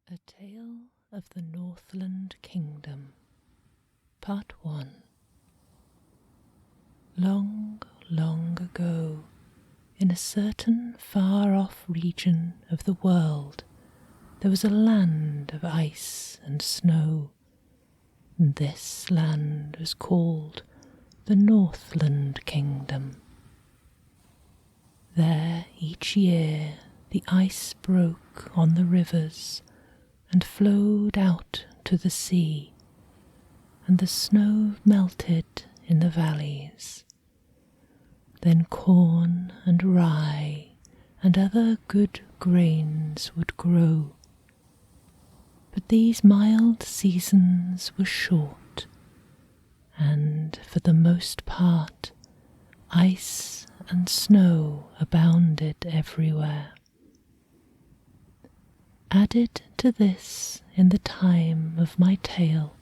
A Tale of the Northland Kingdom, Part 1. Long, long ago, in a certain far-off region of the world, there was a land of ice and snow, and this land was called the Northland Kingdom. There each year the ice broke on the rivers and flowed out to the sea, and the snow melted in the valleys. Then corn and rye and other good grains would grow. But these mild seasons were short, and for the most part ice and snow abounded everywhere. Added to this, in the time of my tale,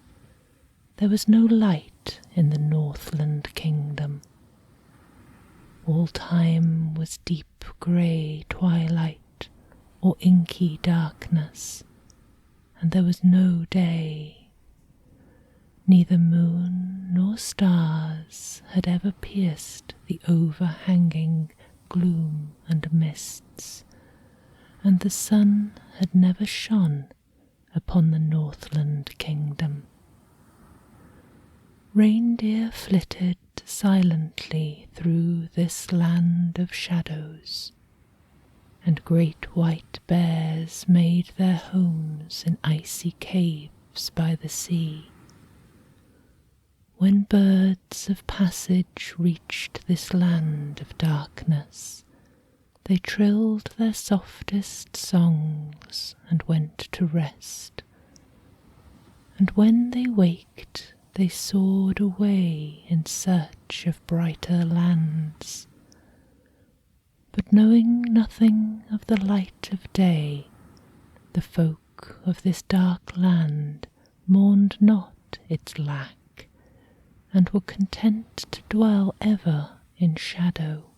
there was no light in the Northland Kingdom. All time was deep grey twilight or inky darkness, and there was no day. Neither moon nor stars had ever pierced the overhanging gloom and mists, and the sun had never shone upon the Northland Kingdom. Reindeer flitted silently through this land of shadows, and great white bears made their homes in icy caves by the sea. When birds of passage reached this land of darkness, they trilled their softest songs and went to rest. And when they waked, they soared away in search of brighter lands. But knowing nothing of the light of day, the folk of this dark land mourned not its lack, and were content to dwell ever in shadow.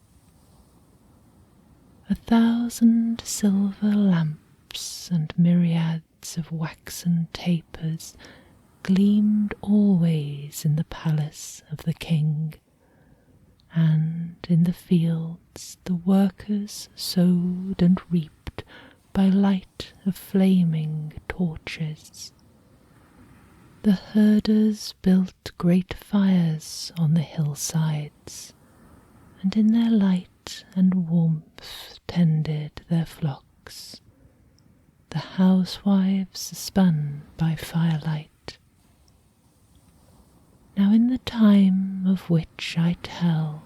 1,000 silver lamps and myriads of waxen tapers gleamed always in the palace of the king, and in the fields the workers sowed and reaped by light of flaming torches. The herders built great fires on the hillsides, and in their light and warmth tended their flocks. The housewives spun by firelight. Now in the time of which I tell,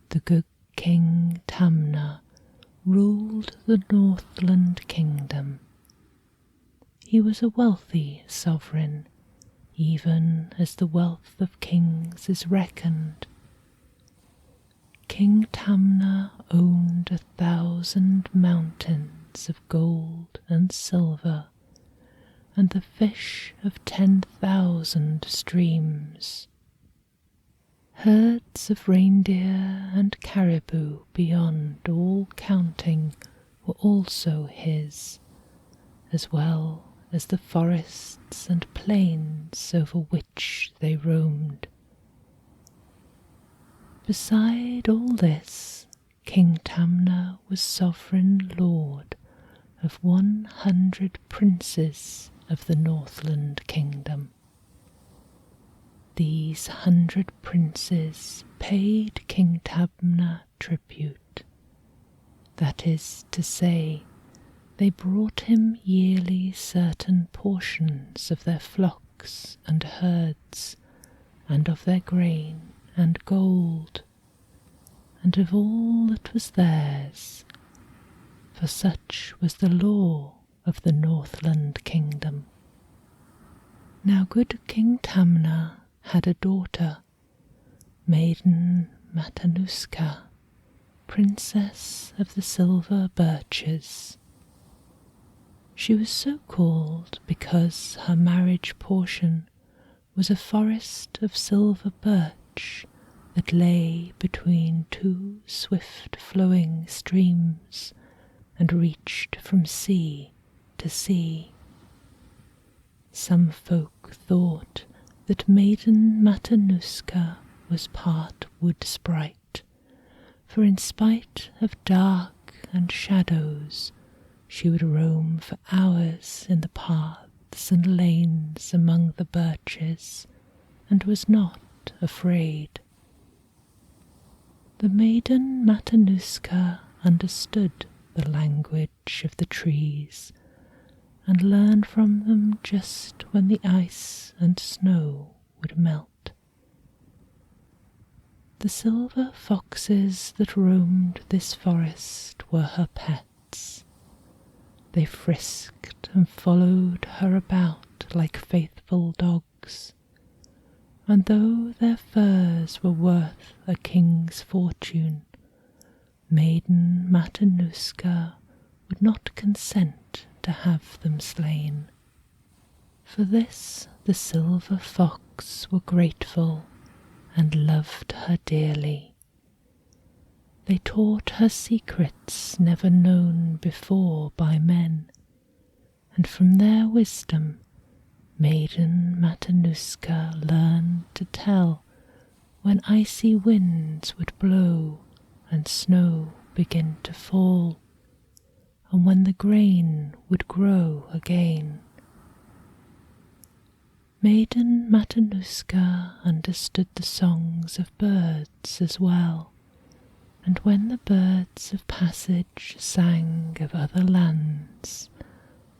the good King Tamna ruled the Northland Kingdom. He was a wealthy sovereign, even as the wealth of kings is reckoned. King Tamna owned 1,000 mountains of gold and silver, and the fish of 10,000 streams. Herds of reindeer and caribou beyond all counting were also his, as well as the forests and plains over which they roamed. Beside all this, King Tamna was sovereign lord of 100 princes of the Northland Kingdom. These 100 princes paid King Tamna tribute. That is to say, they brought him yearly certain portions of their flocks and herds, and of their grain and gold, and of all that was theirs, for such was the law of the Northland Kingdom. Now good King Tamna had a daughter, Maiden Matanuska, Princess of the Silver Birches. She was so called because her marriage portion was a forest of silver birch that lay between 2 swift-flowing streams and reached from sea to sea. Some folk thought that Maiden Matanuska was part wood sprite, for in spite of dark and shadows, she would roam for hours in the paths and lanes among the birches, and was not afraid. The Maiden Matanuska understood the language of the trees, and learned from them just when the ice and snow would melt. The silver foxes that roamed this forest were her pets. They frisked and followed her about like faithful dogs, and though their furs were worth a king's fortune, Maiden Matanuska would not consent to have them slain. For this the silver fox were grateful and loved her dearly. They taught her secrets never known before by men, and from their wisdom Maiden Matanuska learned to tell when icy winds would blow and snow begin to fall, and when the grain would grow again. Maiden Matanuska understood the songs of birds as well, and when the birds of passage sang of other lands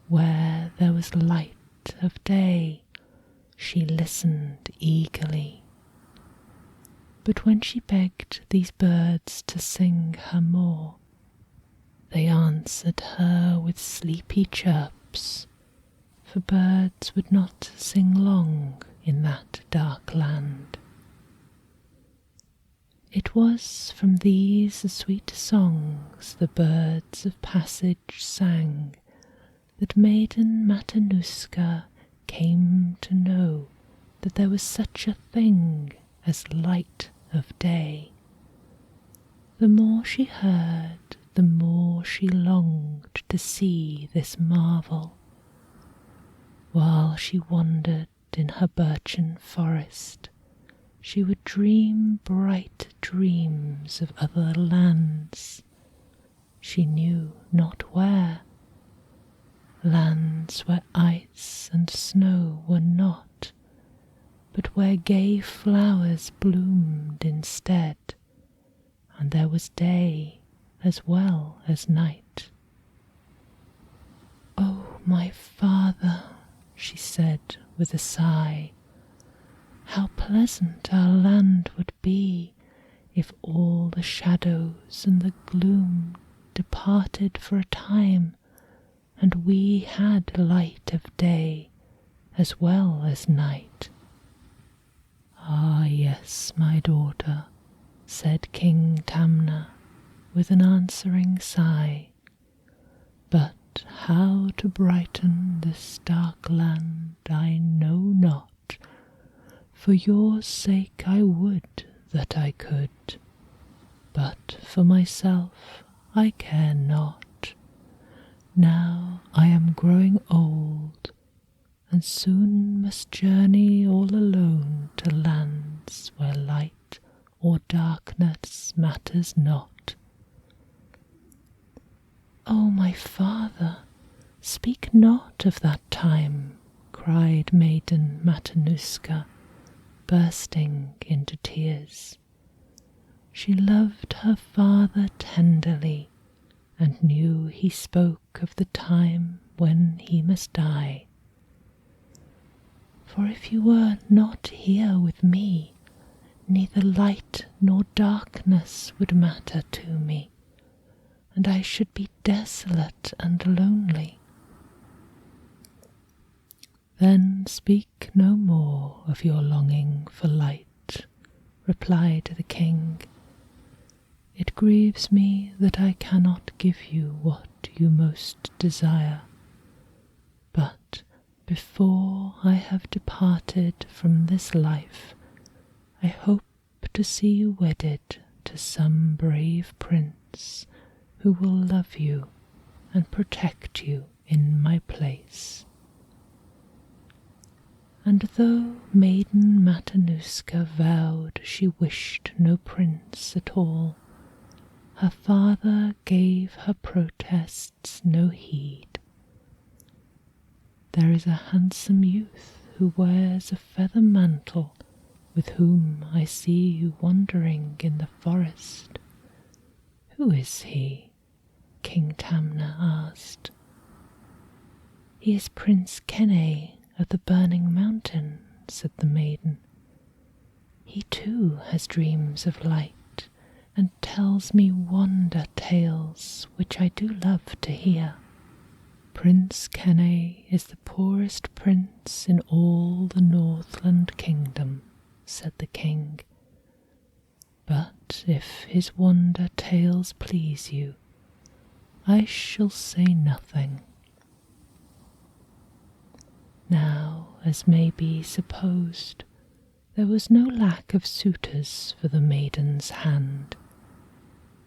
where there was light of day, she listened eagerly. But when she begged these birds to sing her more, they answered her with sleepy chirps, for birds would not sing long in that dark land. It was from these sweet songs the birds of passage sang that Maiden Matanuska came to know that there was such a thing as light of day. The more she heard, the more she longed to see this marvel. While she wandered in her birchen forest, she would dream bright dreams of other lands, she knew not where, lands where ice and snow were not, but where gay flowers bloomed instead, and there was day as well as night. "Oh, my father," she said with a sigh, "how pleasant our land would be if all the shadows and the gloom departed for a time, and we had light of day as well as night." "Ah, yes, my daughter," said King Tamna with an answering sigh, "but how to brighten this dark land I know not. For your sake I would that I could, but for myself I care not. Now I am growing old, and soon must journey all alone to lands where light or darkness matters not." "Oh, my father, speak not of that time," cried Maiden Matanuska, bursting into tears. She loved her father tenderly, and knew he spoke of the time when he must die. "For if you were not here with me, neither light nor darkness would matter to me, and I should be desolate and lonely." "Then speak no more of your longing for light," replied the king. "It grieves me that I cannot give you what you most desire, but before I have departed from this life, I hope to see you wedded to some brave prince who will love you and protect you in my place." And though maiden Matanuska vowed she wished no prince at all, her father gave her protests no heed. There is a handsome youth who wears a feather mantle, with whom I see you wandering in the forest. Who is he? King Tamna asked. He is Prince Kenay of the Burning Mountain, said the maiden. He too has dreams of light, and tells me wonder tales which I do love to hear. Prince Kenay is the poorest prince in all the Northland Kingdom, said the king. But if his wonder tales please you, I shall say nothing. Now, as may be supposed, there was no lack of suitors for the maiden's hand.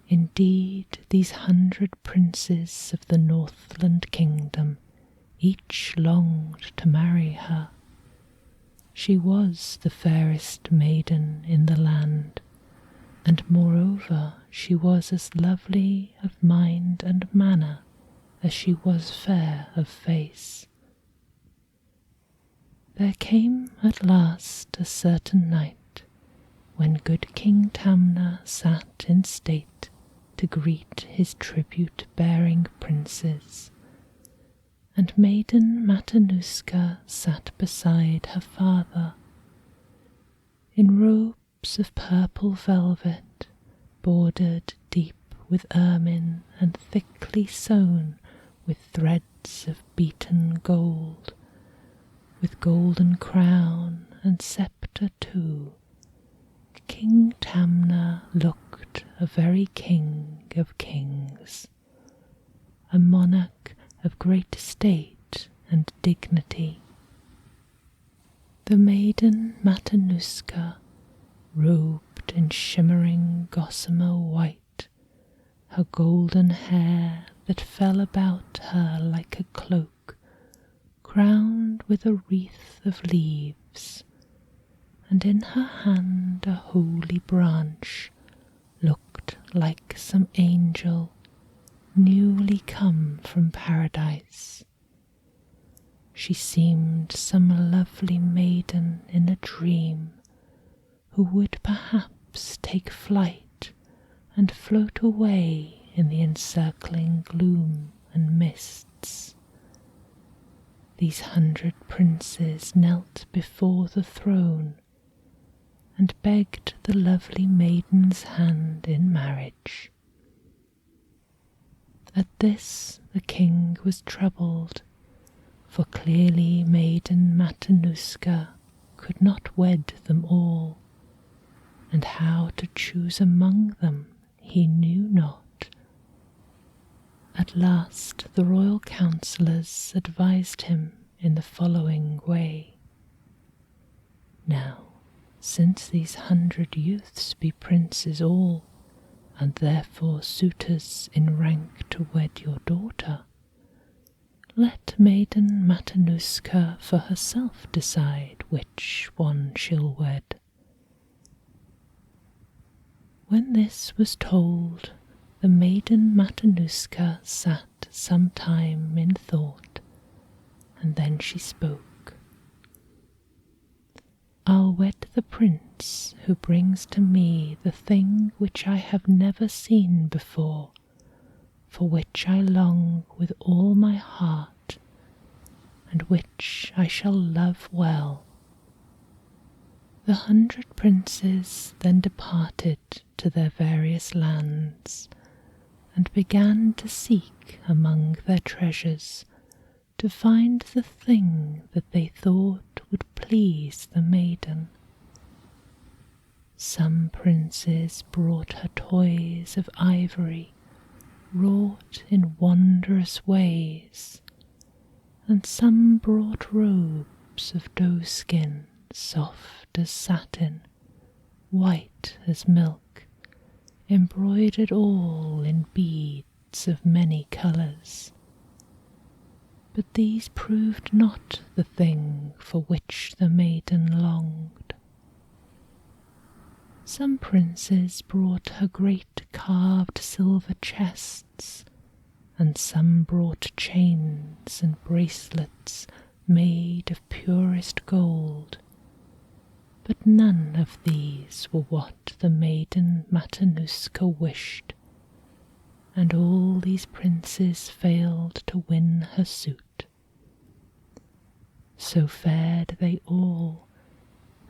Indeed, these 100 princes of the Northland Kingdom each longed to marry her. She was the fairest maiden in the land, and moreover she was as lovely of mind and manner as she was fair of face. There came at last a certain night when good King Tamna sat in state to greet his tribute-bearing princes, and maiden Matanuska sat beside her father. In robes of purple velvet, bordered deep with ermine and thickly sewn with threads of beaten gold, with golden crown and sceptre too, King Tamna looked a very king of kings, a monarch of great state and dignity. The maiden Matanuska, robed in shimmering gossamer white, her golden hair that fell about her like a cloak, crowned with a wreath of leaves, and in her hand a holy branch, looked like some angel newly come from paradise. She seemed some lovely maiden in a dream, who would perhaps take flight and float away in the encircling gloom and mists. These 100 princes knelt before the throne and begged the lovely maiden's hand in marriage. At this the king was troubled, for clearly maiden Matanuska could not wed them all, and how to choose among them he knew not. At last the royal councillors advised him in the following way. Now, since these 100 youths be princes all, and therefore suitors in rank to wed your daughter, let maiden Matanuska for herself decide which one she'll wed. When this was told, the maiden Matanuska sat some time in thought, and then she spoke. I'll wed the prince who brings to me the thing which I have never seen before, for which I long with all my heart, and which I shall love well. The 100 princes then departed to their various lands, and began to seek among their treasures to find the thing that they thought would please the maiden. Some princes brought her toys of ivory, wrought in wondrous ways, and some brought robes of doeskin, soft as satin, white as milk, embroidered all in beads of many colours. But these proved not the thing for which the maiden longed. Some princes brought her great carved silver chests, and some brought chains and bracelets made of purest gold, but none of these were what the maiden Matanuska wished, and all these princes failed to win her suit. So fared they all,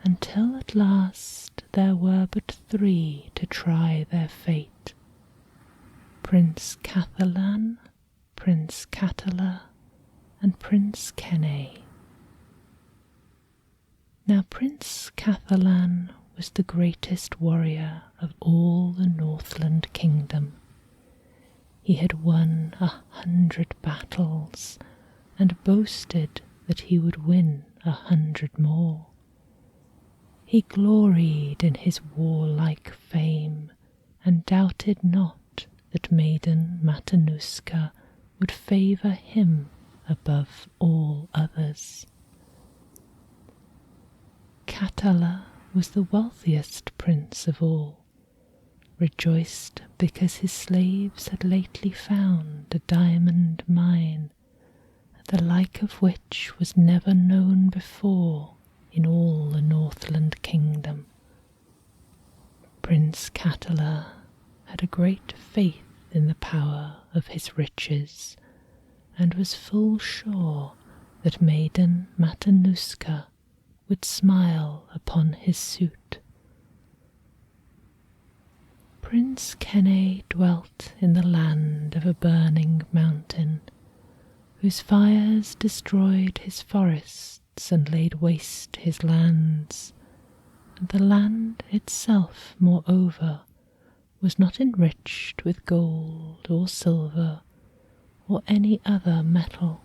until at last there were but 3 to try their fate: Prince Cathalan, Prince Catala, and Prince Kenay. Now Prince Cathalan was the greatest warrior of all the Northland Kingdom. He had won 100 battles, and boasted that he would win 100 more. He gloried in his warlike fame, and doubted not that maiden Matanuska would favour him above all others. Catala was the wealthiest prince of all, rejoiced because his slaves had lately found a diamond mine, the like of which was never known before in all the Northland Kingdom. Prince Catala had a great faith in the power of his riches, and was full sure that maiden Matanuska would smile upon his suit. Prince Kenay dwelt in the land of a burning mountain, whose fires destroyed his forests and laid waste his lands, and the land itself, moreover, was not enriched with gold or silver or any other metal.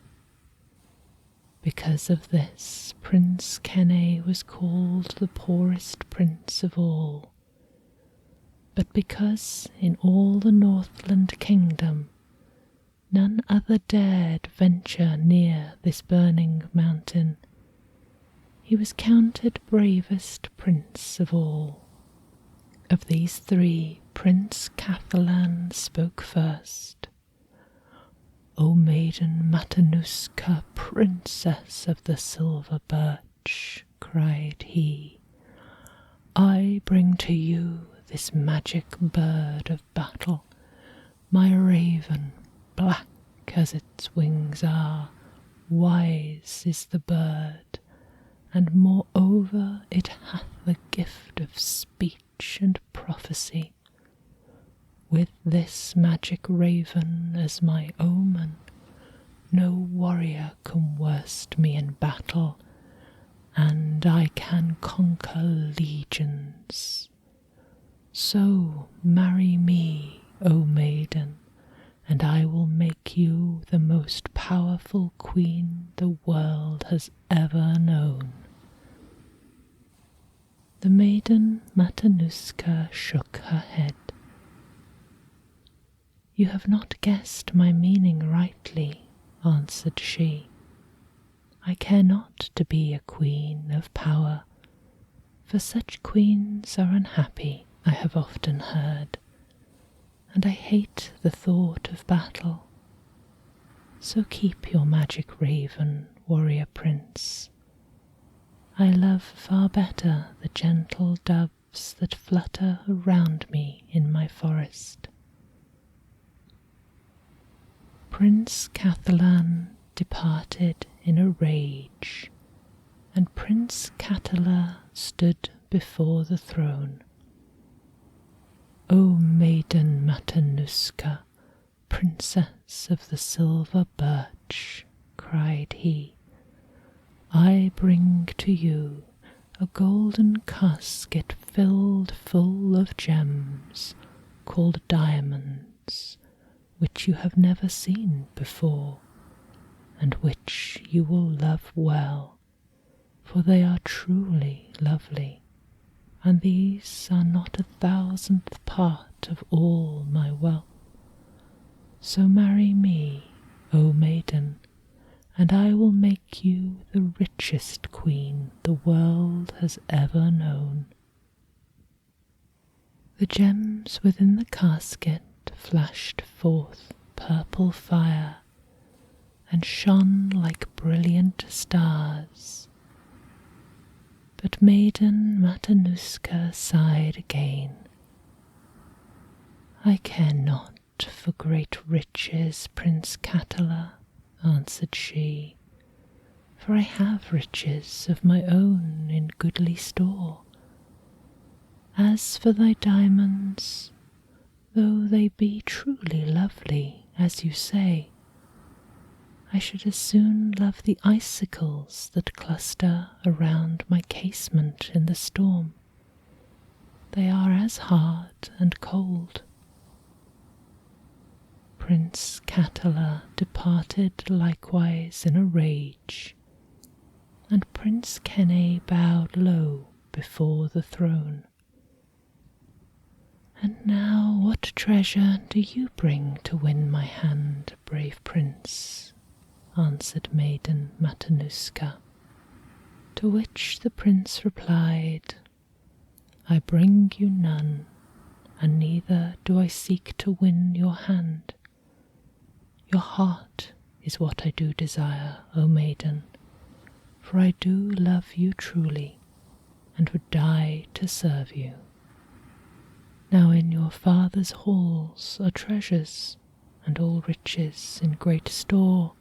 Because of this, Prince Kenay was called the poorest prince of all. But because in all the Northland Kingdom none other dared venture near this burning mountain, he was counted bravest prince of all. Of these 3, Prince Cathalan spoke first. "O maiden Matanuska, princess of the silver birch," cried he, "I bring to you this magic bird of battle, my raven, black as its wings are. Wise is the bird, and moreover it hath the gift of speech and prophecy. With this magic raven as my omen, no warrior can worst me in battle, and I can conquer legions. So marry me, O maiden, and I will make you the most powerful queen the world has ever known." The maiden Matanuska shook her head. "You have not guessed my meaning rightly," answered she. "I care not to be a queen of power, for such queens are unhappy, I have often heard, and I hate the thought of battle. So keep your magic raven, warrior prince. I love far better the gentle doves that flutter around me in my forest." Prince Cathalan departed in a rage, and Prince Catala stood before the throne. "O maiden Matanuska, princess of the silver birch," cried he, "I bring to you a golden casket filled full of gems, called diamonds, which you have never seen before, and which you will love well, for they are truly lovely, and these are not 1,000th part of all my wealth. So marry me, O maiden, and I will make you the richest queen the world has ever known." The gems within the casket flashed forth purple fire and shone like brilliant stars. But Maiden Matanuska sighed again. "I care not for great riches, Prince Catulla," answered she, "for I have riches of my own in goodly store. As for thy diamonds, though they be truly lovely, as you say, I should as soon love the icicles that cluster around my casement in the storm. They are as hard and cold." Prince Catulla departed likewise in a rage, and Prince Kenny bowed low before the throne. "And now what treasure do you bring to win my hand, brave prince?" answered Maiden Matanuska. To which the prince replied, "I bring you none, and neither do I seek to win your hand. Your heart is what I do desire, O maiden, for I do love you truly, and would die to serve you. Now in your father's halls are treasures, and all riches in great store.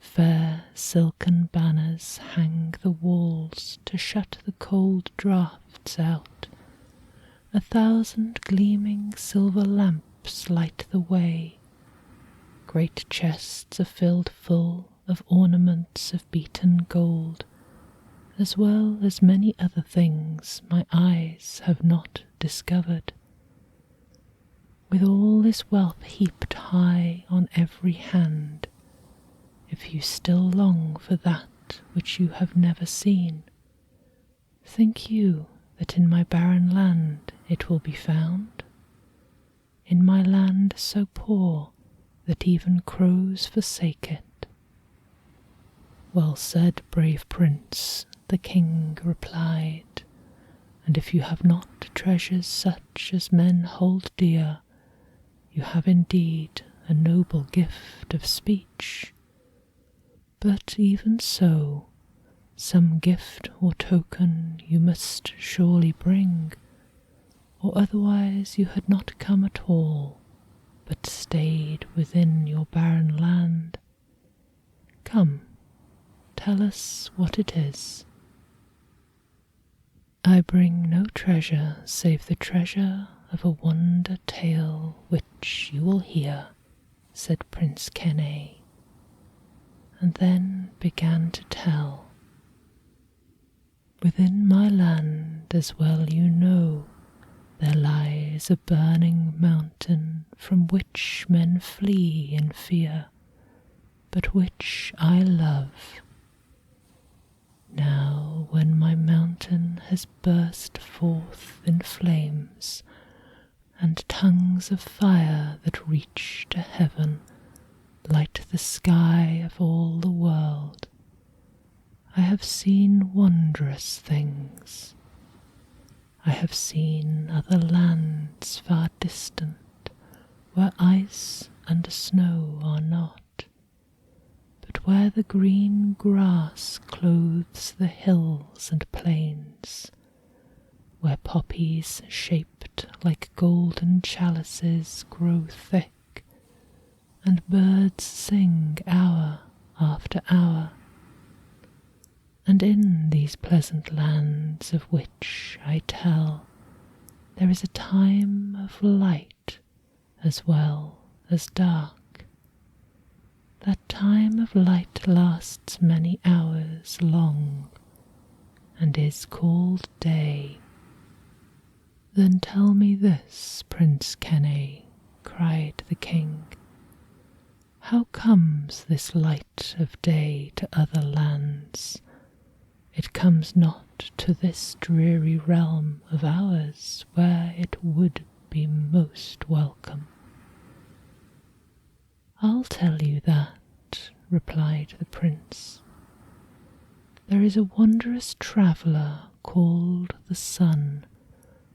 Fair silken banners hang the walls to shut the cold draughts out. 1,000 gleaming silver lamps light the way. Great chests are filled full of ornaments of beaten gold, as well as many other things my eyes have not discovered. With all this wealth heaped high on every hand, if you still long for that which you have never seen, think you that in my barren land it will be found? In my land so poor that even crows forsake it?" "Well said, brave prince," the king replied, "and if you have not treasures such as men hold dear, you have indeed a noble gift of speech. But even so, some gift or token you must surely bring, or otherwise you had not come at all, but stayed within your barren land. Come, tell us what it is." "I bring no treasure save the treasure of a wonder tale which you will hear," said Prince Kenny, and then began to tell. "Within my land, as well you know, there lies a burning mountain from which men flee in fear, but which I love. Now, when my mountain has burst forth in flames, and tongues of fire that reach to heaven light the sky of all the world, I have seen wondrous things. I have seen other lands far distant, where ice and snow are not, but where the green grass clothes the hills and plains, where poppies shaped like golden chalices grow thick, and birds sing hour after hour. And in these pleasant lands of which I tell, there is a time of light as well as dark. That time of light lasts many hours long, and is called day." "Then tell me this, Prince Kenny," cried the king. "How comes this light of day to other lands? It comes not to this dreary realm of ours, where it would be most welcome." "I'll tell you that," replied the prince. There is a wondrous traveller called the sun,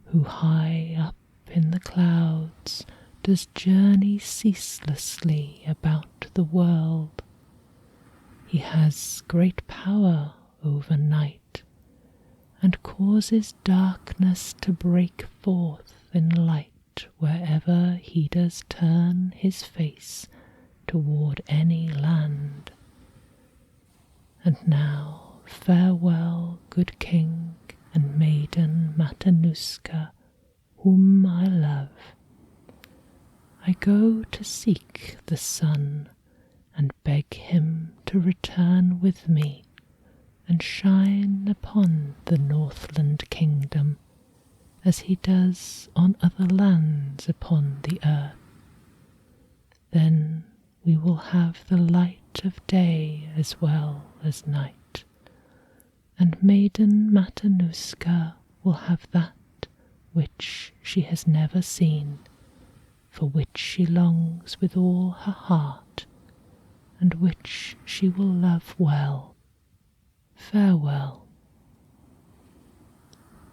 who high up in the clouds does journey ceaselessly about the world. He has great power over night, and causes darkness to break forth in light wherever he does turn his face toward any land. And now farewell, good king and maiden Matanuska, whom I love. I go to seek the sun, and beg him to return with me and shine upon the Northland Kingdom as he does on other lands upon the earth. Then we will have the light of day as well as night, and maiden Matanuska will have that which she has never seen, for which she longs with all her heart, and which she will love well. Farewell.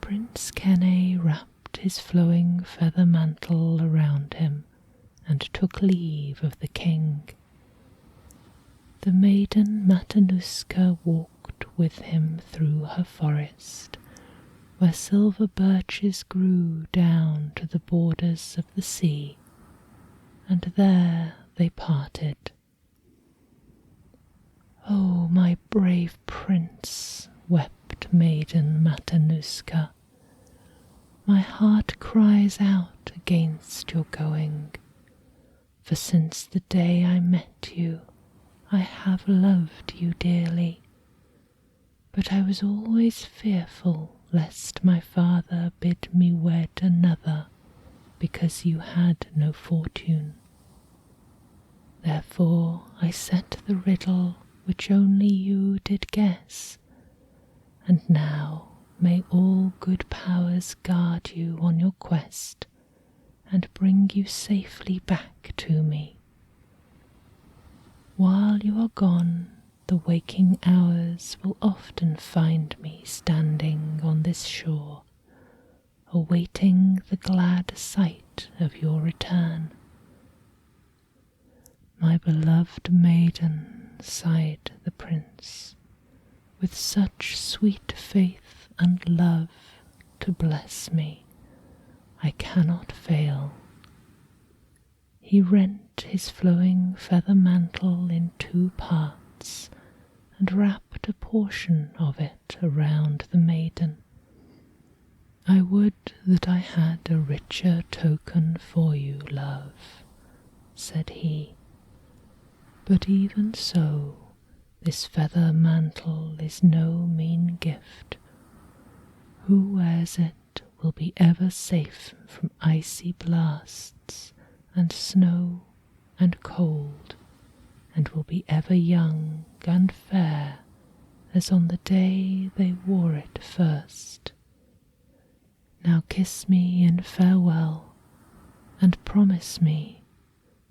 Prince Kenay wrapped his flowing feather mantle around him and took leave of the king. The maiden Matanuska walked with him through her forest, where silver birches grew down to the borders of the sea, and there they parted. "Oh, my brave prince," wept maiden Matanuska, "my heart cries out against your going, for since the day I met you I have loved you dearly, but I was always fearful lest my father bid me wed another because you had no fortune. Therefore I set the riddle which only you did guess, and now may all good powers guard you on your quest and bring you safely back to me. While you are gone, the waking hours will often find me standing on this shore, awaiting the glad sight of your return." "My beloved maiden," sighed the prince, "with such sweet faith and love to bless me, I cannot fail." He rent his flowing feather mantle in 2 parts and wrapped a portion of it around the maiden. "I would that I had a richer token for you, love," said he. "But even so, this feather mantle is no mean gift. Who wears it will be ever safe from icy blasts and snow and cold, and will be ever young and fair as on the day they wore it first. Now kiss me in farewell, and promise me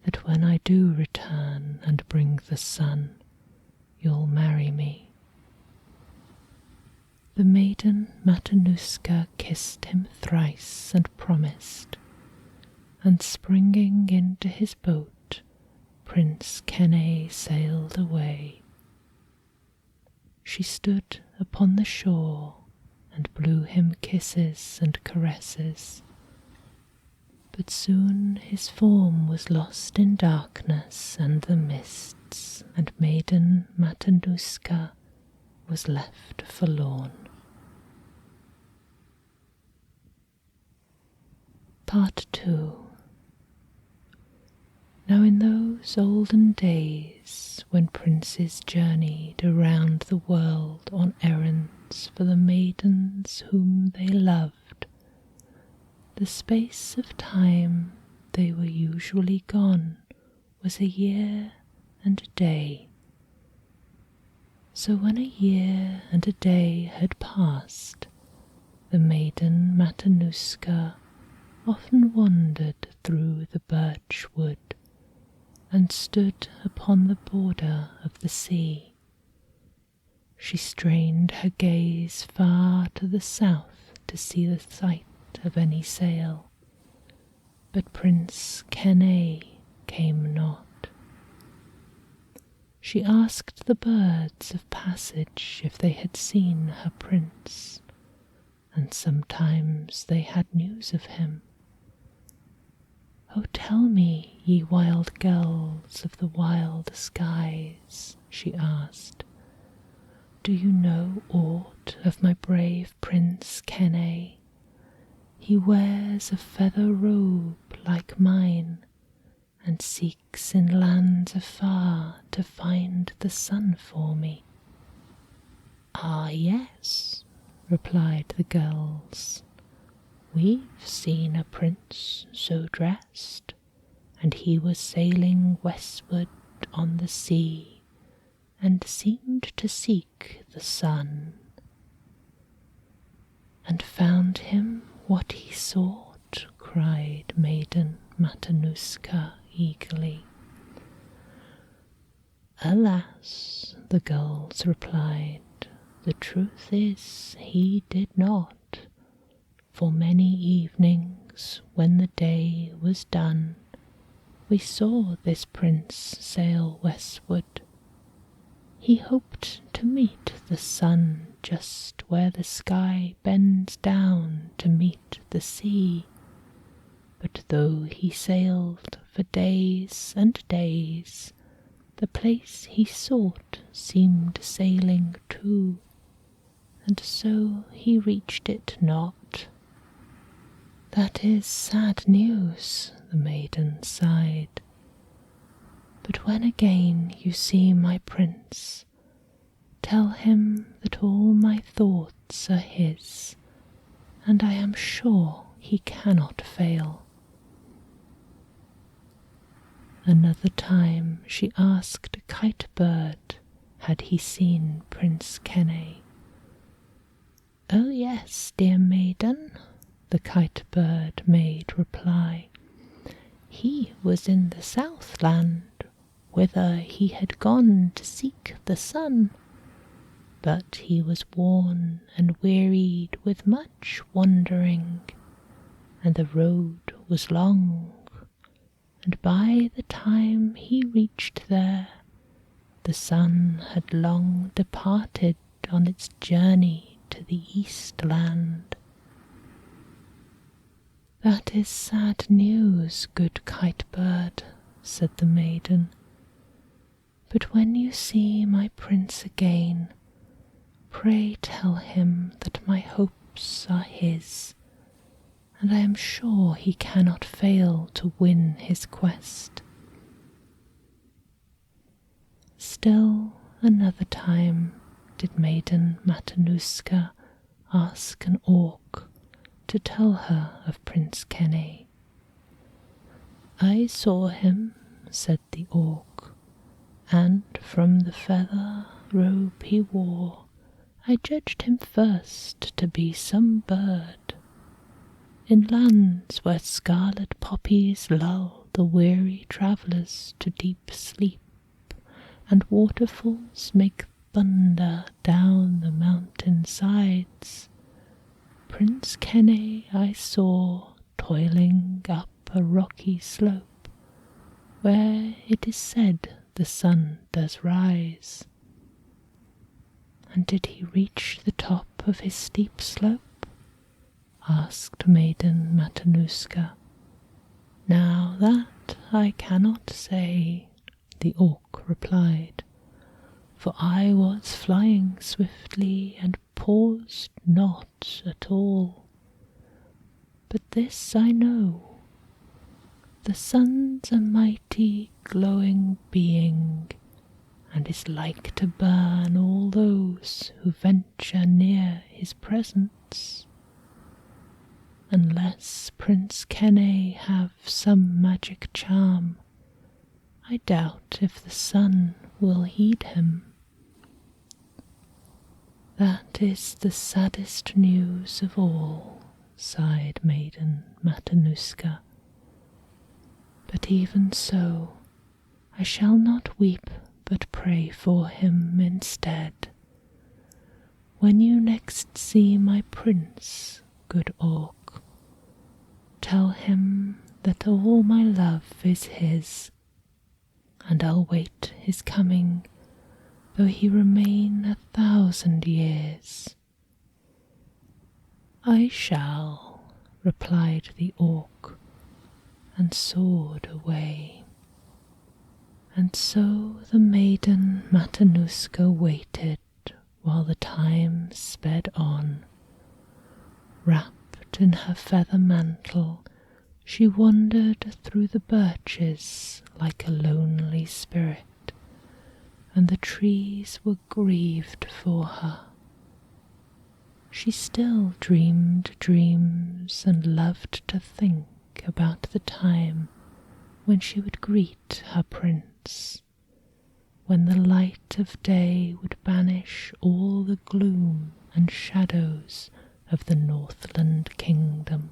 that when I do return and bring the sun, you'll marry me." The maiden Matanuska kissed him thrice and promised, and springing into his boat, Prince Kenay sailed away. She stood upon the shore and blew him kisses and caresses, but soon his form was lost in darkness and the mists, and maiden Matanuska was left forlorn. Part 2. Now in those olden days, when princes journeyed around the world on errands for the maidens whom they loved, the space of time they were usually gone was a year and a day. So when a year and a day had passed, the maiden Matanuska often wandered through the birch wood, and stood upon the border of the sea. She strained her gaze far to the south to see the sight of any sail, but Prince Kenay came not. She asked the birds of passage if they had seen her prince, and sometimes they had news of him. "Oh, tell me, ye wild gulls of the wild skies," she asked, "do you know aught of my brave Prince Kenay? He wears a feather robe like mine, and seeks in lands afar to find the sun for me." "Ah, yes," replied the gulls, "we've seen a prince so dressed, and he was sailing westward on the sea, and seemed to seek the sun." "And found him what he sought?" cried Maiden Matanuska eagerly. "Alas," the gulls replied, "the truth is he did not. For many evenings, when the day was done, we saw this prince sail westward. He hoped to meet the sun just where the sky bends down to meet the sea, but though he sailed for days and days, the place he sought seemed sailing too, and so he reached it not." "That is sad news," the maiden sighed. "But when again you see my prince, tell him that all my thoughts are his, and I am sure he cannot fail." Another time she asked a kite bird had he seen Prince Kenay. "Oh yes, dear maiden," the kite bird made reply. "He was in the Southland, whither he had gone to seek the sun. But he was worn and wearied with much wandering, and the road was long, and by the time he reached there, the sun had long departed on its journey to the East Land." "That is sad news, good kite bird," said the maiden. "But when you see my prince again, pray tell him that my hopes are his, and I am sure he cannot fail to win his quest." Still another time did Maiden Matanuska ask an orc to tell her of Prince Kenay. "I saw him," said the orc, "and from the feather robe he wore, I judged him first to be some bird. In lands where scarlet poppies lull the weary travellers to deep sleep, and waterfalls make thunder down the mountain sides, Prince Kenay I saw toiling up a rocky slope, where it is said the sun does rise." "And did he reach the top of his steep slope?" asked Maiden Matanuska. "Now that I cannot say," the orc replied, "for I was flying swiftly and paused not at all. But this I know, the sun's a mighty glowing being, and is like to burn all those who venture near his presence. Unless Prince Kenay have some magic charm, I doubt if the sun will heed him." "That is the saddest news of all," sighed Maiden Matanuska. "But even so, I shall not weep, but pray for him instead. When you next see my prince, good Orc, tell him that all my love is his, and I'll wait his coming, though he remain 1,000 years. I shall, replied the Orc, and soared away. And so the maiden Matanuska waited while the time sped on. Wrapped in her feather mantle, she wandered through the birches like a lonely spirit, and the trees were grieved for her. She still dreamed dreams and loved to think about the time when she would greet her prince, when the light of day would banish all the gloom and shadows of the Northland Kingdom.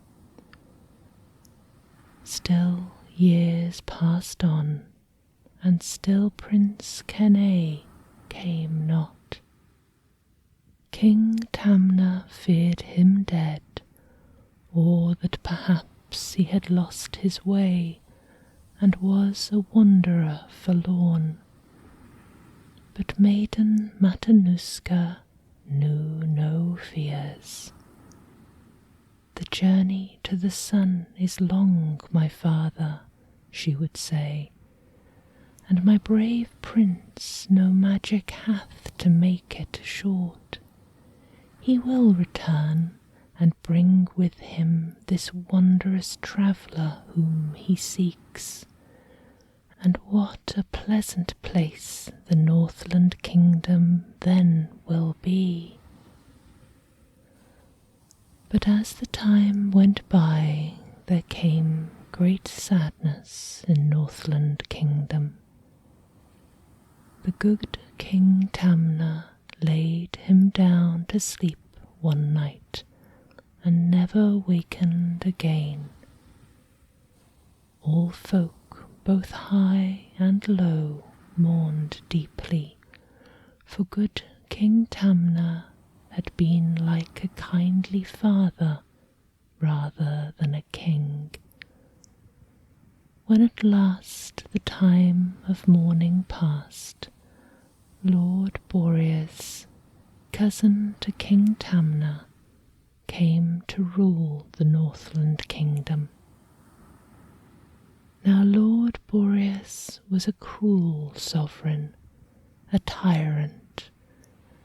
Still years passed on, and still Prince Kenay came not. King Tamna feared him dead, or that perhaps he had lost his way and was a wanderer forlorn. But maiden Matanuska knew no fears. The journey to the sun is long, my father, she would say, and my brave prince no magic hath to make it short. He will return and bring with him this wondrous traveller whom he seeks. And what a pleasant place the Northland Kingdom then will be. But as the time went by, there came great sadness in Northland Kingdom. The good King Tamna laid him down to sleep one night and never wakened again. All folk, both high and low, mourned deeply, for good King Tamna had been like a kindly father rather than a king. When at last the time of mourning passed, Lord Boreas, cousin to King Tamna, came to rule the Northland Kingdom. Now Lord Boreas was a cruel sovereign, a tyrant,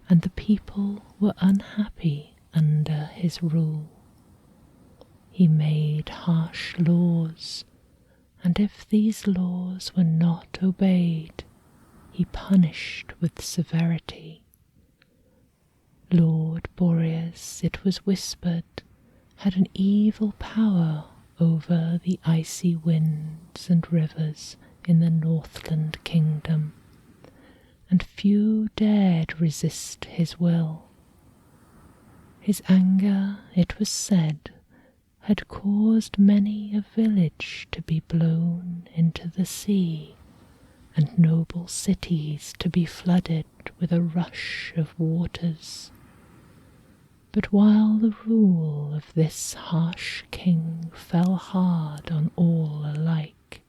and the people were unhappy under his rule. He made harsh laws, and if these laws were not obeyed, he punished with severity. Lord Boreas, it was whispered, had an evil power over the icy winds and rivers in the Northland Kingdom, and few dared resist his will. His anger, it was said, had caused many a village to be blown into the sea, and noble cities to be flooded with a rush of waters. But while the rule of this harsh king fell hard on all alike,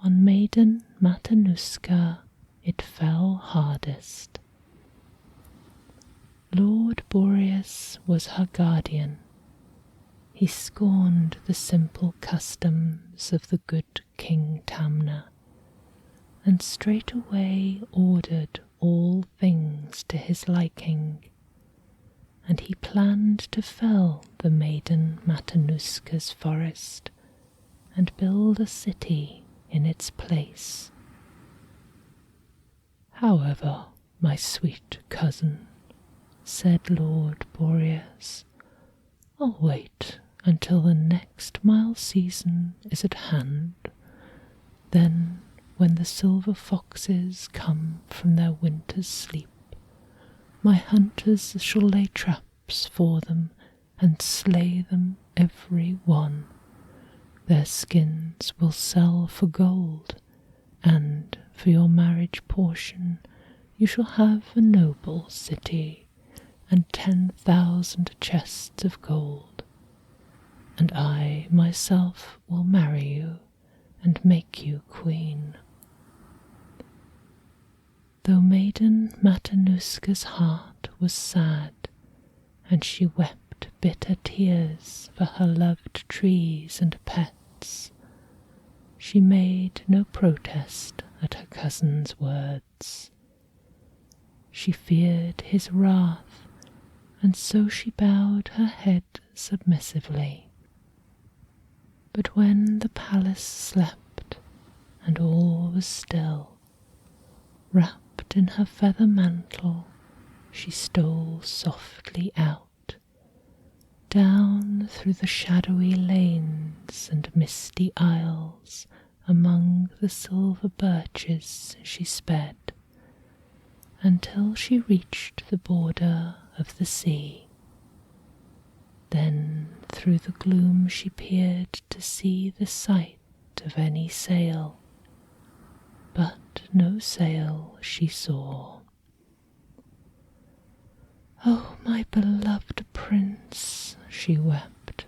on maiden Matanuska it fell hardest. Lord Boreas was her guardian. He scorned the simple customs of the good King Tamna, and straightway ordered all things to his liking, and he planned to fell the maiden Matanuska's forest and build a city in its place. However, my sweet cousin, said Lord Boreas, I'll wait until the next mild season is at hand. Then, when the silver foxes come from their winter's sleep, my hunters shall lay traps for them and slay them every one. Their skins will sell for gold, and for your marriage portion you shall have a noble city and 10,000 chests of gold, and I myself will marry you and make you queen." Though Maiden Matanuska's heart was sad, and she wept bitter tears for her loved trees and pets, she made no protest at her cousin's words. She feared his wrath, and so she bowed her head submissively. But when the palace slept and all was still, wrapped in her feather mantle, she stole softly out. Down through the shadowy lanes and misty aisles among the silver birches she sped, until she reached the border of the sea. Then through the gloom she peered to see the sight of any sail, but no sail she saw. "Oh, my beloved prince," she wept,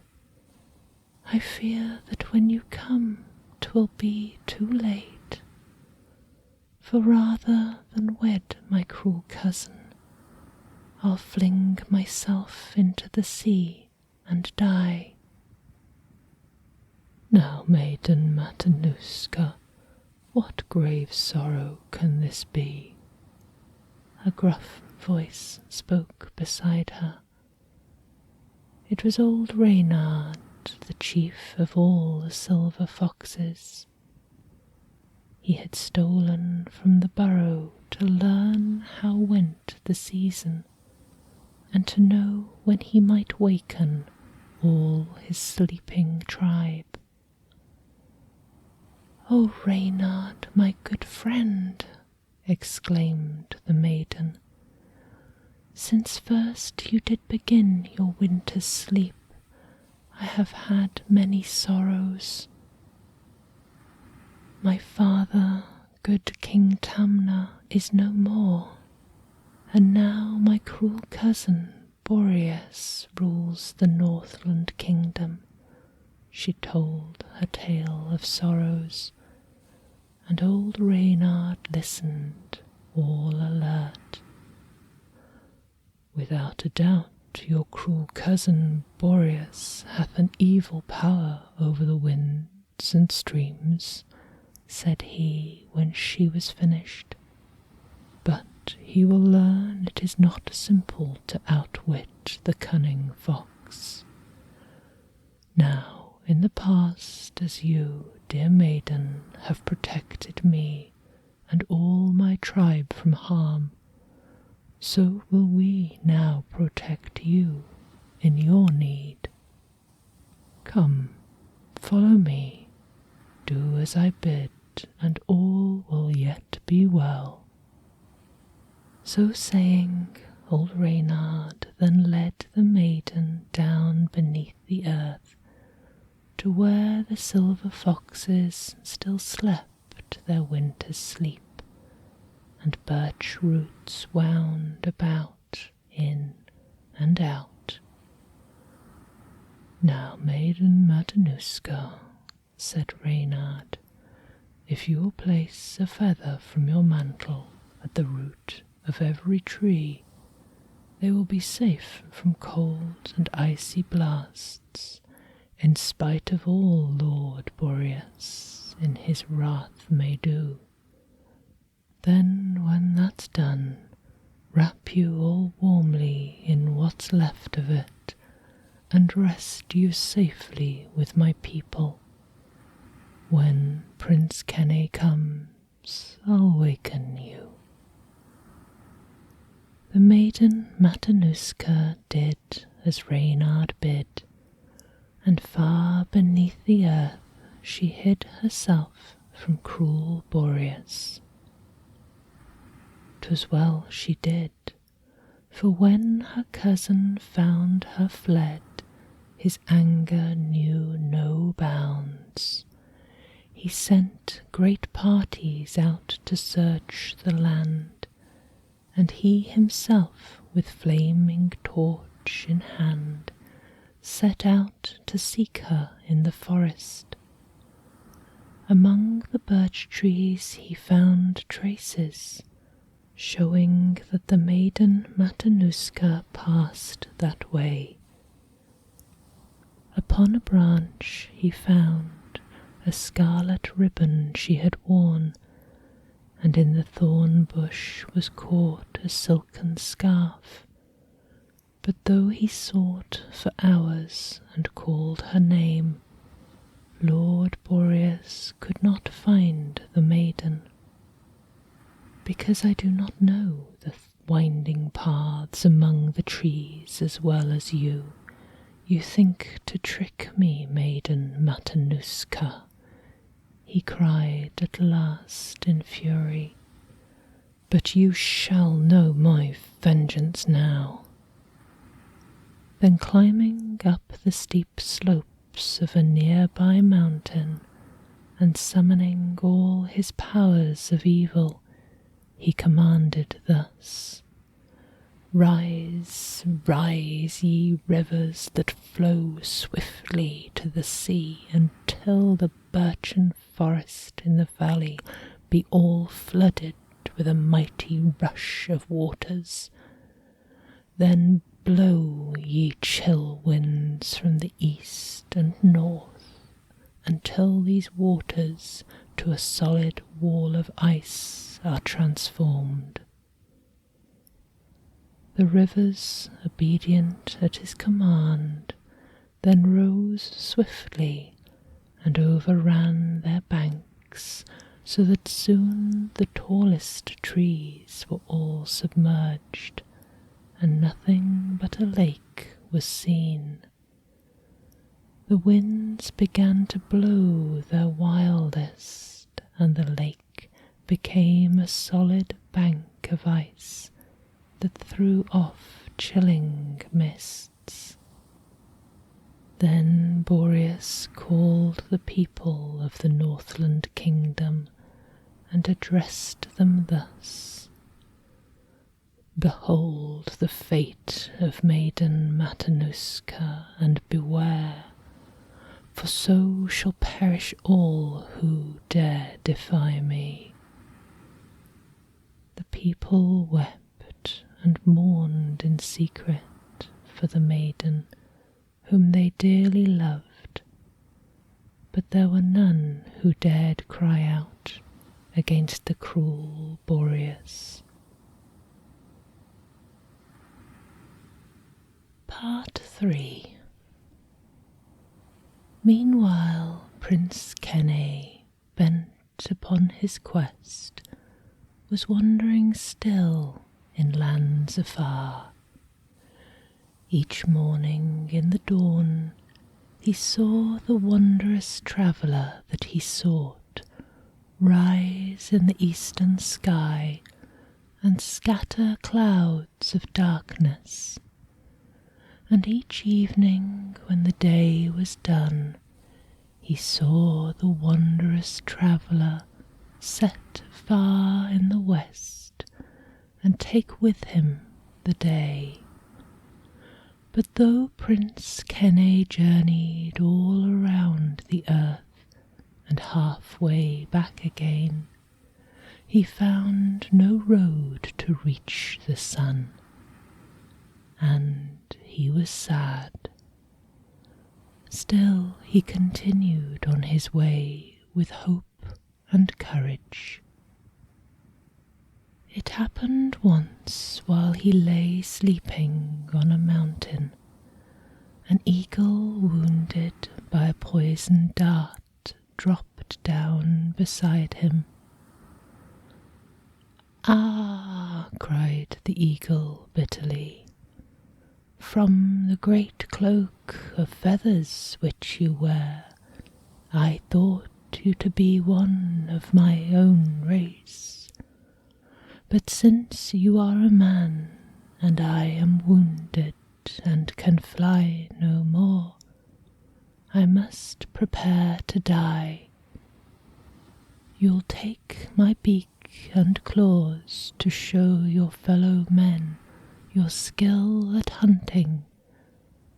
"I fear that when you come 'twill be too late. For rather than wed my cruel cousin, I'll fling myself into the sea and die." "Now, Maiden Matanuska, what grave sorrow can this be?" A gruff voice spoke beside her. It was old Reynard, the chief of all the silver foxes. He had stolen from the burrow to learn how went the season, and to know when he might waken all his sleeping tribe. "O Reynard, my good friend," exclaimed the maiden, "since first you did begin your winter's sleep, I have had many sorrows. My father, good King Tamna, is no more, and now my cruel cousin Boreas rules the Northland Kingdom." She told her tale of sorrows, and old Reynard listened, all alert. "Without a doubt your cruel cousin Boreas hath an evil power over the winds and streams," said he when she was finished. "But he will learn it is not simple to outwit the cunning fox. Now, in the past, as you, dear maiden, have protected me and all my tribe from harm, so will we now protect you in your need. Come, follow me, do as I bid, and all will yet be well." So saying, old Reynard then led the maiden down beneath the earth to where the silver foxes still slept their winter's sleep, and birch roots wound about in and out. "Now, Maiden Matanuska," said Reynard, "if you will place a feather from your mantle at the root of every tree, they will be safe from cold and icy blasts, in spite of all Lord Boreas in his wrath may do. Then, when that's done, wrap you all warmly in what's left of it, and rest you safely with my people. When Prince Kenny comes, I'll waken you." The maiden Matanuska did as Reynard bid, and far beneath the earth she hid herself from cruel Boreas. 'Twas well she did, for when her cousin found her fled, his anger knew no bounds. he sent great parties out to search the land, and he himself, with flaming torch in hand, set out to seek her in the forest. Among the birch trees he found traces, showing that the maiden Matanuska passed that way. Upon a branch he found a scarlet ribbon she had worn, and in the thorn bush was caught a silken scarf. But though he sought for hours and called her name, Lord Boreas could not find the maiden. "Because I do not know the winding paths among the trees as well as you, you think to trick me, maiden Matanuska," he cried at last in fury. "But you shall know my vengeance now." Then climbing up the steep slopes of a nearby mountain, and summoning all his powers of evil, he commanded thus: "Rise, rise, ye rivers that flow swiftly to the sea, until the birchen forest in the valley be all flooded with a mighty rush of waters. Then blow, ye chill winds, from the east and north, until these waters to a solid wall of ice are transformed." The rivers, obedient at his command, then rose swiftly and overran their banks, so that soon the tallest trees were all submerged, and nothing but a lake was seen. The winds began to blow their wildest, and the lake became a solid bank of ice that threw off chilling mists. Then Boreas called the people of the Northland Kingdom and addressed them thus: "Behold the fate of maiden Matanuska, and beware, for so shall perish all who dare defy me." The people wept and mourned in secret for the maiden whom they dearly loved, but there were none who dared cry out against the cruel Boreas. Part 3. Meanwhile Prince Kenay, bent upon his quest, was wandering still in lands afar. Each morning in the dawn he saw the wondrous traveller that he sought rise in the eastern sky and scatter clouds of darkness. And each evening when the day was done, he saw the wondrous traveller set far in the west and take with him the day. But though Prince Kenay journeyed all around the earth and halfway back again, he found no road to reach the sun, and he was sad. Still he continued on his way with hope and courage. It happened once while he lay sleeping on a mountain, an eagle wounded by a poisoned dart dropped down beside him. "Ah!" cried the eagle bitterly, "from the great cloak of feathers which you wear, I thought you to be one of my own race. But since you are a man, and I am wounded and can fly no more, I must prepare to die, You'll take my beak and claws to show your fellow men your skill at hunting,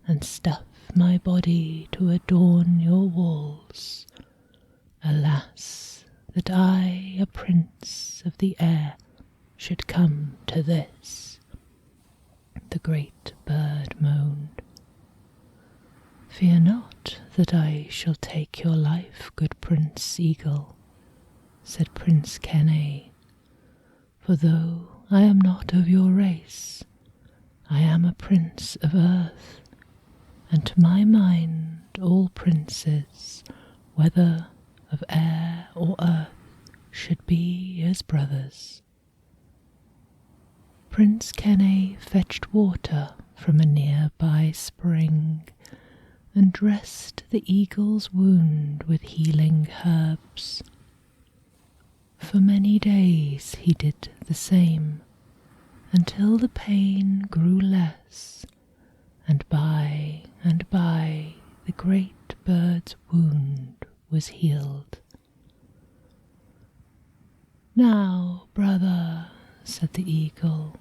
and stuff my body to adorn your walls. Alas, that I, a prince of the air, should come to this. The great bird moaned. Fear not that I shall take your life, good Prince Eagle, said Prince Kenay, for though I am not of your race, I am a prince of earth, and to my mind all princes, whether of air or earth, should be as brothers. Prince Kenay fetched water from a nearby spring, and dressed the eagle's wound with healing herbs. For many days he did the same, until the pain grew less, and by the great bird's wound was healed. Now, brother, said the eagle,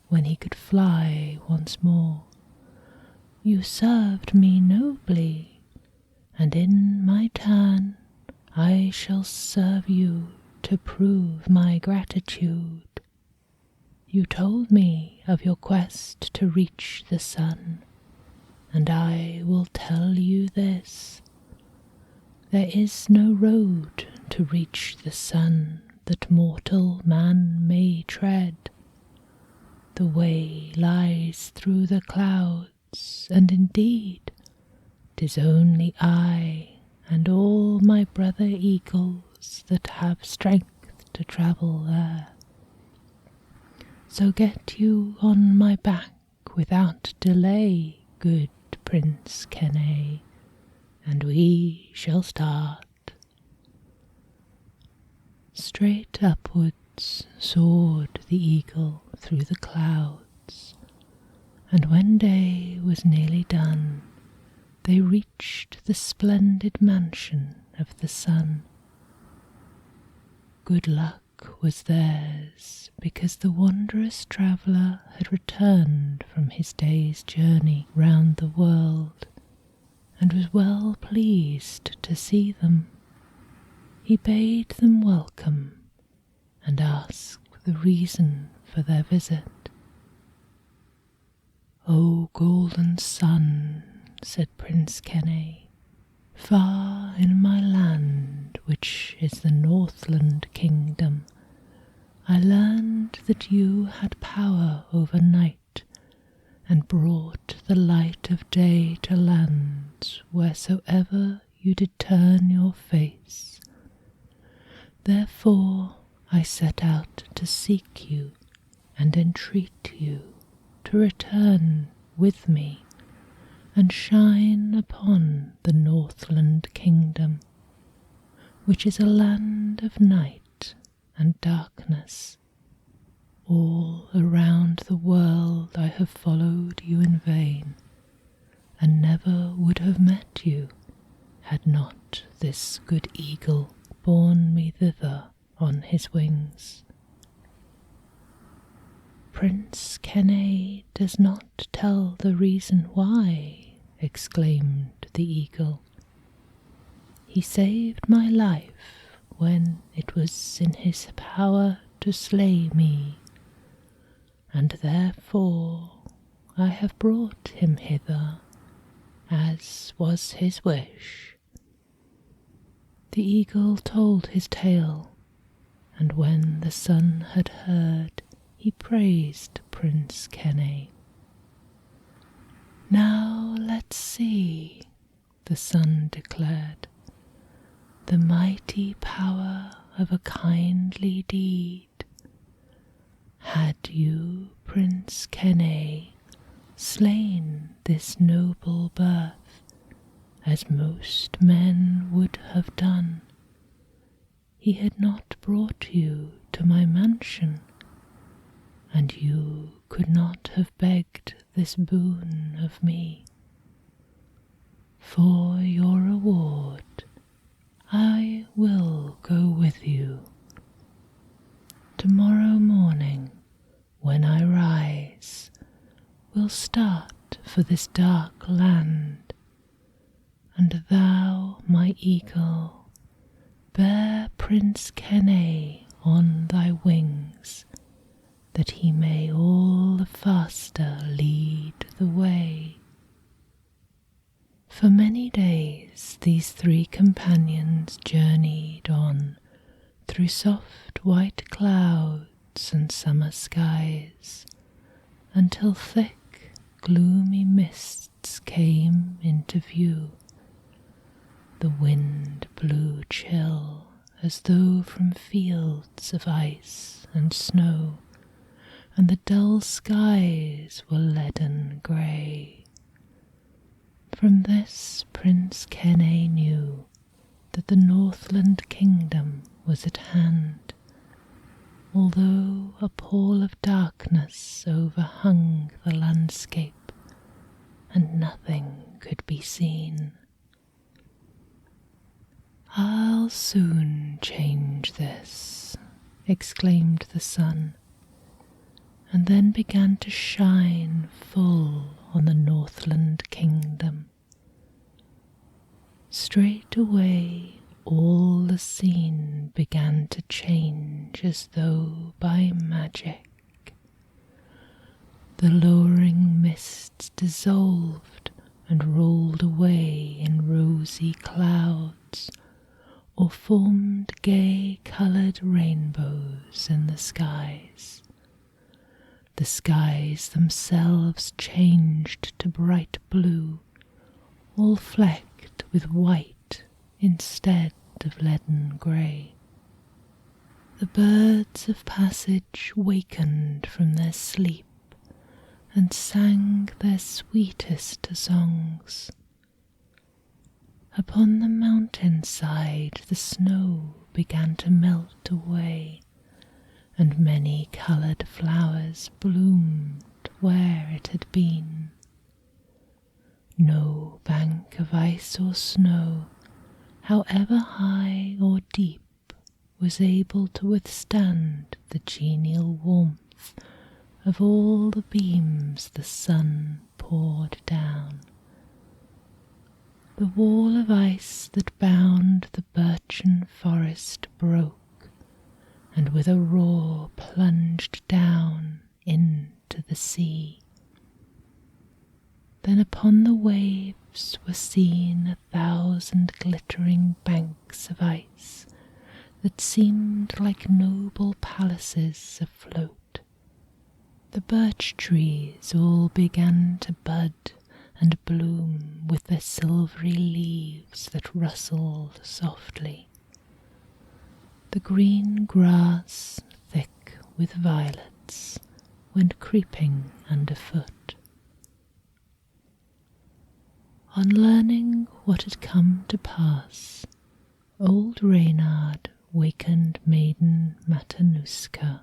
when he could fly once more, you served me nobly, and in my turn I shall serve you to prove my gratitude. You told me of your quest to reach the sun, and I will tell you this. There is no road to reach the sun that mortal man may tread. The way lies through the clouds, and indeed 'tis only I and all my brother eagles that have strength to travel there. So get you on my back without delay, good Prince Kenay, and we shall start. Straight upwards soared the eagle through the clouds, and when day was nearly done, they reached the splendid mansion of the sun. Good luck was theirs, because the wondrous traveller had returned from his day's journey round the world, and was well pleased to see them. He bade them welcome, and asked the reason for their visit. "O golden sun," said Prince Kenay, "far in my land, which is the Northland Kingdom, I learned that you had power over night, and brought the light of day to lands wheresoever you did turn your face. Therefore I set out to seek you and entreat you to return with me and shine upon the Northland Kingdom, which is a land of night and darkness. All around the world I have followed you in vain, and never would have met you had not this good eagle borne me thither on his wings." "Prince Kenay does not tell the reason why," exclaimed the eagle. "He saved my life when it was in his power to slay me, and therefore I have brought him hither, as was his wish." The eagle told his tale, and when the sun had heard, he praised Prince Kenay. "Now let's see," the sun declared, "the mighty power of a kindly deed. Had you, Prince Kenay, slain this noble birth, as most men would have done, he had not brought you to my mansion, and you could not have begged this boon of me. For your reward, I will go with you. Tomorrow morning, when I rise, we'll start for this dark land, and thou, my eagle, bear Prince Kenay on thy wings, that he may all the faster lead the way. For many days these three companions journeyed on through soft white clouds and summer skies, until thick, gloomy mists came into view. The wind blew chill as though from fields of ice and snow, and the dull skies were leaden grey. From this Prince Kenay knew that the Northland Kingdom was at hand, although a pall of darkness overhung the landscape, and nothing could be seen. "I'll soon change this," exclaimed the sun, and then began to shine full on the Northland Kingdom. Straight away all the scene began to change as though by magic. The lowering mists dissolved and rolled away in rosy clouds, or formed gay-coloured rainbows in the skies. The skies themselves changed to bright blue, all flecked with white instead of leaden grey. The birds of passage wakened from their sleep and sang their sweetest songs. Upon the mountainside the snow began to melt away, and many coloured flowers bloomed where it had been. No bank of ice or snow, however high or deep, was able to withstand the genial warmth of all the beams the sun poured down. The wall of ice that bound the birchen forest broke, and with a roar plunged down into the sea. Then upon the waves were seen 1,000 glittering banks of ice that seemed like noble palaces afloat. The birch trees all began to bud and bloom with their silvery leaves that rustled softly. The green grass, thick with violets, went creeping underfoot. On learning what had come to pass, old Reynard wakened maiden Matanuska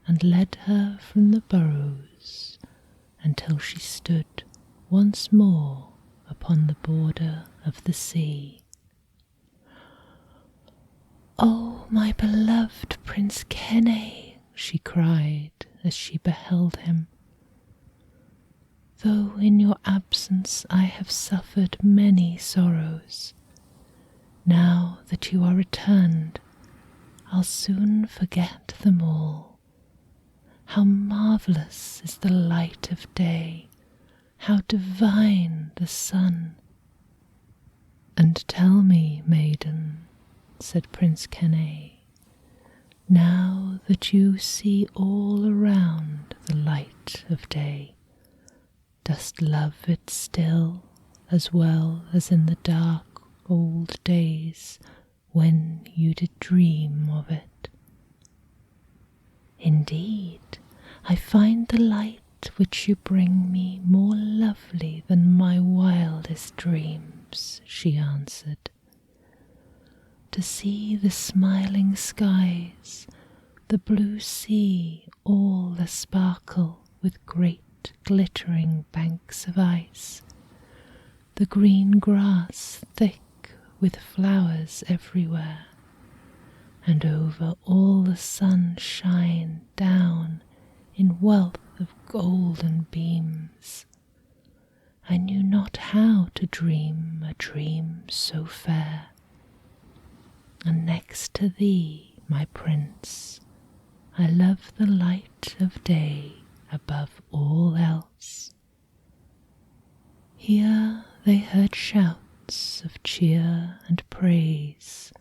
and led her from the burrows until she stood once more upon the border of the sea. "Oh, my beloved Prince Kenay," she cried as she beheld him. "Though in your absence I have suffered many sorrows, now that you are returned, I'll soon forget them all. How marvellous is the light of day, how divine the sun." "And tell me, maiden," said Prince Kenay, "now that you see all around the light of day, dost love it still as well as in the dark old days when you did dream of it?" "Indeed, I find the light which you bring me more lovely than my wildest dreams," she answered. "To see the smiling skies, the blue sea all a-sparkle with great glittering banks of ice, the green grass thick with flowers everywhere, and over all the sun shine down in wealth of golden beams. I knew not how to dream a dream so fair. And next to thee, my prince, I love the light of day above all else. Here they heard shouts of cheer and praise,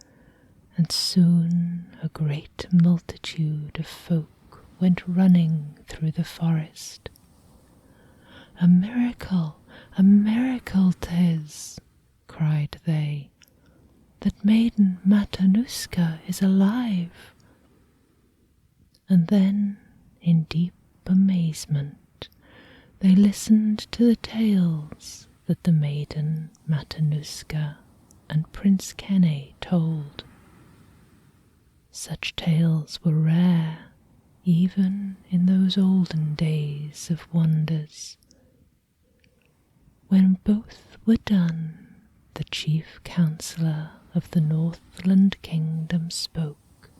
and soon a great multitude of folk went running through the forest. A miracle 'tis, cried they, that Maiden Matanuska is alive. And then, in deep amazement, they listened to the tales that the Maiden Matanuska and Prince Kenny told. Such tales were rare, even in those olden days of wonders. When both were done, the chief counsellor of the Northland Kingdom spoke.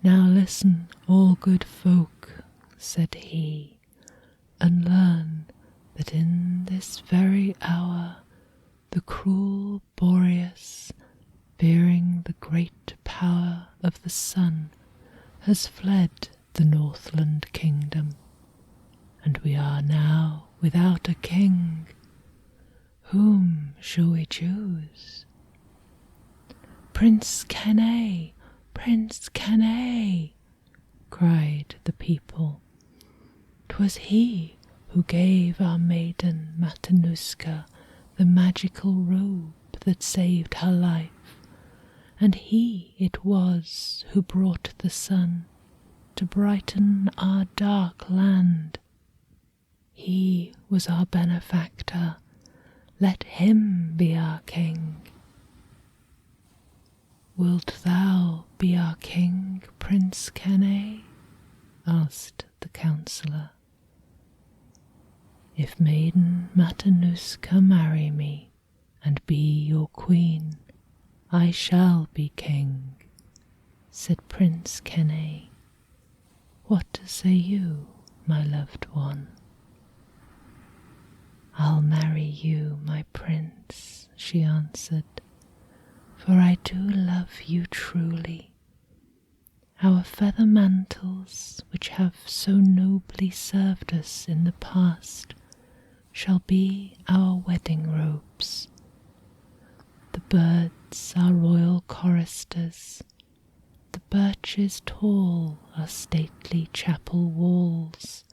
Now listen, all good folk, said he, and learn that in this very hour the cruel Boreas, fearing the great power of the sun, has fled the Northland Kingdom, and we are now without a king. Whom shall we choose? Prince Kenny, Prince Kenny, cried the people. 'Twas he who gave our maiden Matanuska the magical robe that saved her life, and he it was who brought the sun to brighten our dark land. He was our benefactor. Let him be our king. Wilt thou be our king, Prince Kenny? Asked the counsellor. If Maiden Matanuska marry me and be your queen, I shall be king, said Prince Kenny. What say you, my loved one? I'll marry you, my prince, she answered, for I do love you truly. Our feather mantles, which have so nobly served us in the past, shall be our wedding robes. The birds are royal choristers, the birches tall are stately chapel walls,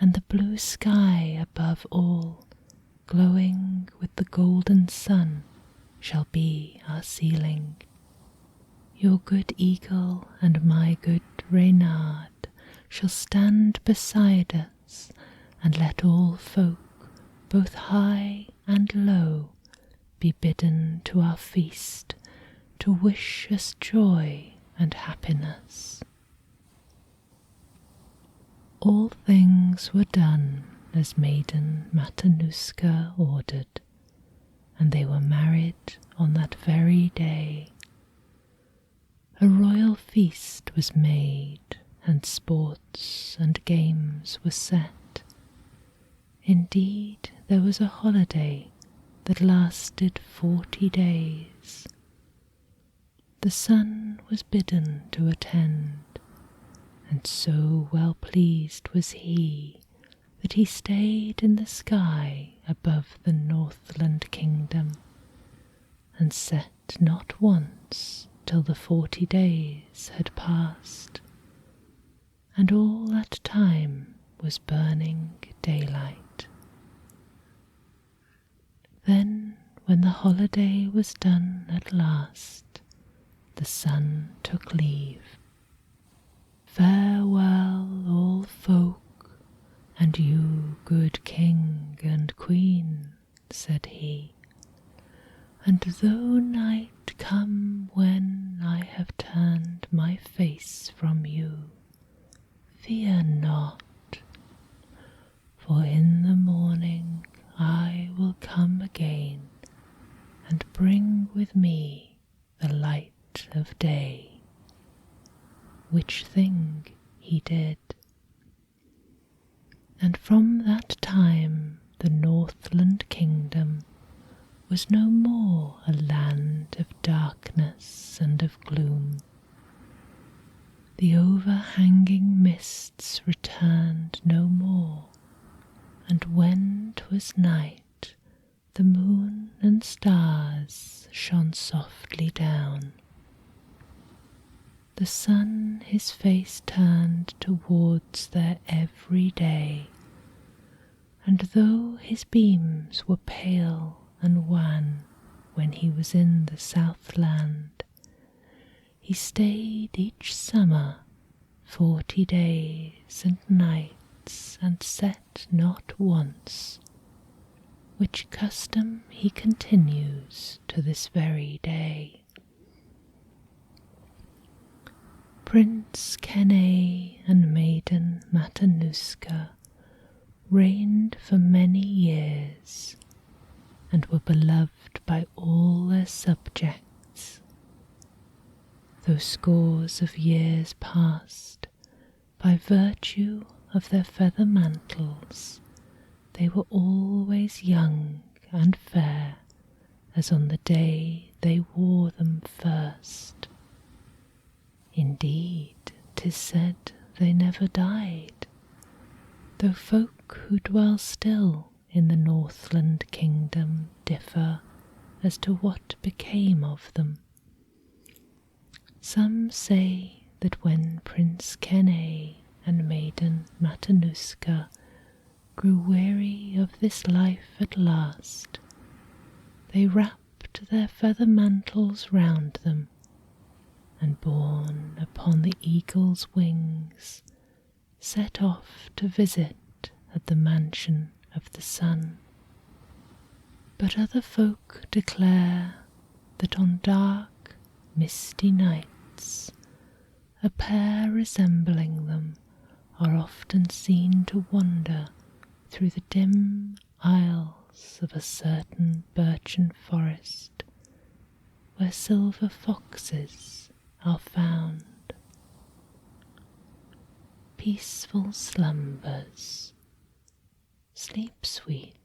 and the blue sky above all, glowing with the golden sun, shall be our ceiling. Your good eagle and my good Reynard shall stand beside us, and let all folk, both high and low, be bidden to our feast, to wish us joy and happiness. All things were done as Maiden Matanuska ordered, and they were married on that very day. A royal feast was made, and sports and games were set. Indeed, there was a holiday that lasted 40 days. The sun was bidden to attend, and so well pleased was he that he stayed in the sky above the Northland Kingdom, and set not once till the 40 days had passed, and all that time was burning daylight. Then, when the holiday was done at last, the sun took leave. Farewell, all folk, and you, good king and queen, said he, and though night come when I have turned my face from you, fear not, for in the morning I will come again and bring of day, which thing he did. And from that time the Northland Kingdom was no more a land of darkness and of gloom. The overhanging mists returned no more, and when 'twas night, the moon and stars shone softly down. The sun his face turned towards their every day, and though his beams were pale and wan when he was in the Southland, he stayed each summer 40 days and nights and set not once, which custom he continues to this very day. Prince Kenai and Maiden Matanuska reigned for many years, and were beloved by all their subjects. Though scores of years passed, by virtue of their feather mantles, they were always young and fair as on the day they wore them first. Indeed, 'tis said they never died, though folk who dwell still in the Northland Kingdom differ as to what became of them. Some say that when Prince Kenai and Maiden Matanuska grew weary of this life at last, they wrapped their feather mantles round them, and borne upon the eagle's wings, set off to visit at the mansion of the sun. But other folk declare that on dark, misty nights, a pair resembling them are often seen to wander through the dim aisles of a certain birchen forest, where silver foxes are found. Peaceful slumbers. Sleep sweet,